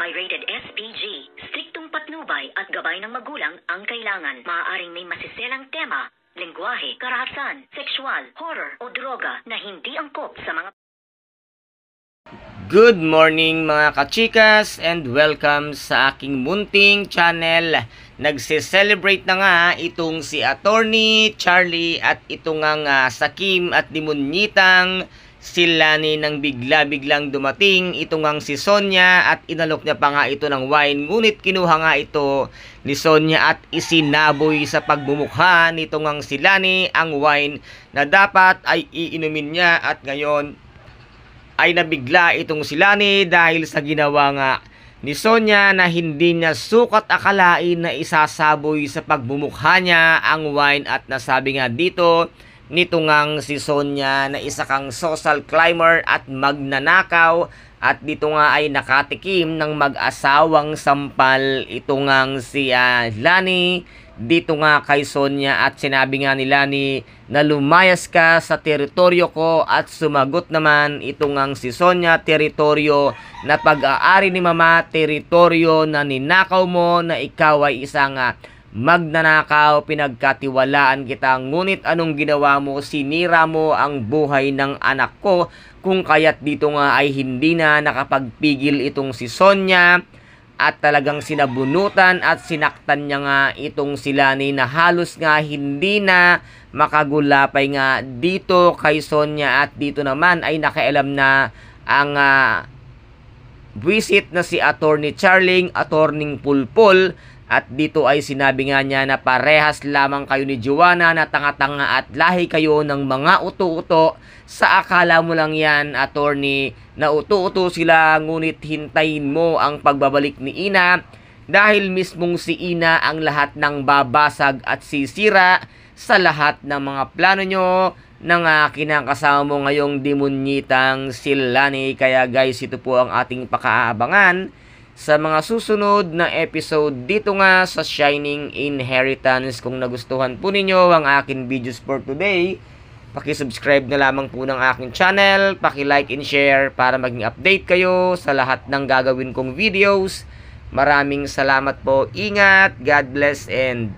ay rated SPG. Striktong patnubay at gabay ng magulang ang kailangan. Maaaring may masiselang tema, lengguwahe, karahasan, sexual, horror o droga na hindi angkop sa mga... Good morning mga kachikas and welcome sa aking munting channel. Nagse-celebrate na nga itong si Attorney Charlie at ito nga Sakim at Dimonyitang sila ni nang bigla-biglang dumating ito ngang si Sonia at inalok niya pa nga ito ng wine, ngunit kinuha nga ito ni Sonia at isinaboy sa pagbumukha nito ngang si Lani ang wine na dapat ay iinumin niya, at ngayon ay nabigla itong si Lani dahil sa ginawa nga ni Sonia na hindi niya sukat akalain na isasaboy sa pagbumukha niya ang wine. At nasabi nga dito nito ngang si Sonia na isa kang social climber at magnanakaw, at dito nga ay nakatikim ng mag-asawang sampal ito ngang si Lani dito nga kay Sonia, at sinabi nga ni Lani na lumayas ka sa teritoryo ko, at sumagot naman ito ngang si Sonia, teritoryo na pag-aari ni Mama, teritoryo na ninakaw mo, na ikaw ay isang magnanakaw, pinagkatiwalaan kita, ngunit anong ginawa mo? Sinira mo ang buhay ng anak ko, kung kaya't dito nga ay hindi na nakapagpigil itong si Sonia at talagang sinabunutan at sinaktan niya nga itong si Lani na halos nga hindi na makagulapay nga dito kay Sonia. At dito naman ay nakialam na ang visit na si Attorney Charlie, Attorney Pulpul, at dito ay sinabi nga niya na parehas lamang kayo ni Joanna, na tanga-tanga at lahi kayo ng mga uto-uto. Sa akala mo lang yan, Attorney, na uto-uto sila, ngunit hintayin mo ang pagbabalik ni Ina, dahil mismong si Ina ang lahat ng babasag at sisira sa lahat ng mga plano nyo ng kinakasama mo ngayong Dimonyitang si Lani. Kaya guys, ito po ang ating pakaabangan sa mga susunod na episode dito nga sa Shining Inheritance. Kung nagustuhan po ninyo ang aking videos for today, paki-subscribe na lamang po ng aking channel, paki-like and share para maging update kayo sa lahat ng gagawin kong videos. Maraming salamat po. Ingat, God bless, and